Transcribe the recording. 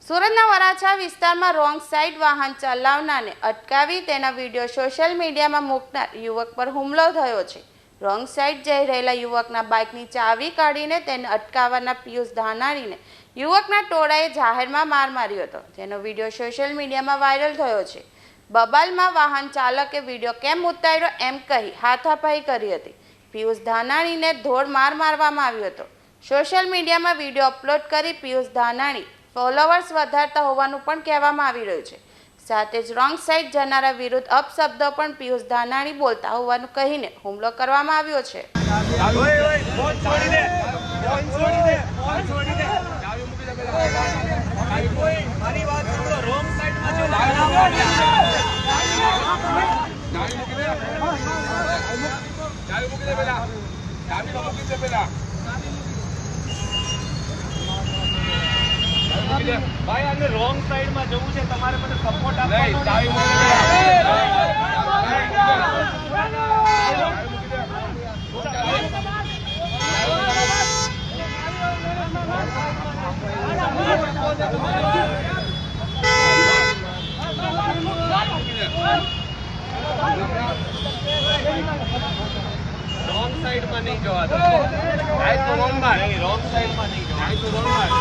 સુરતના વરાછા વિસ્તારમાં wrong side વાહન ચલાવનારને અટકાવી તેના વિડીયો સોશિયલ મીડિયામાં મૂકનાર યુવક પર હુમલો થયો છે। રોંગ સાઈડ જઈ રહેલા યુવકના બાઇકની ચાવી કાઢીને તેને અટકાવવાના પિયુષ ધાનાણીને યુવકના ટોળાએ જાહેરમાં માર માર્યો હતો, જેનો વિડીયો સોશિયલ મીડિયામાં વાયરલ થયો છે। બબાલમાં વાહન ચાલકે વિડીયો કેમ ઉતાર્યો એમ કહી હાથાપાઈ કરી હતી। પિયુષ ધાનાણીને ધોળ માર મારવામાં આવ્યો હતો। સોશિયલ મીડિયામાં વિડીયો અપલોડ કરી પિયુષ ધાનાણી ફોલોવર્સ વધારતા હોવાનું પણ કહેવામાં આવી રહ્યું છે। સાથે જ રોંગ સાઈડ જનારા વિરુદ્ધ અપશબ્દો પણ પિયુષ ધાનાણી બોલતા હોવાનું કહીને હુમલો કરવામાં આવ્યો છે। ભાઈ આને રોંગ સાઈડ માં જવું છે, તમારે મને સપોર્ટ આપવાનો રોંગ સાઈડ માં નહીં જવા દો। રાઈટ તો રોંગ માં, રોંગ સાઈડ માં નહીં જવા, રાઈટ તો રોંગ માં।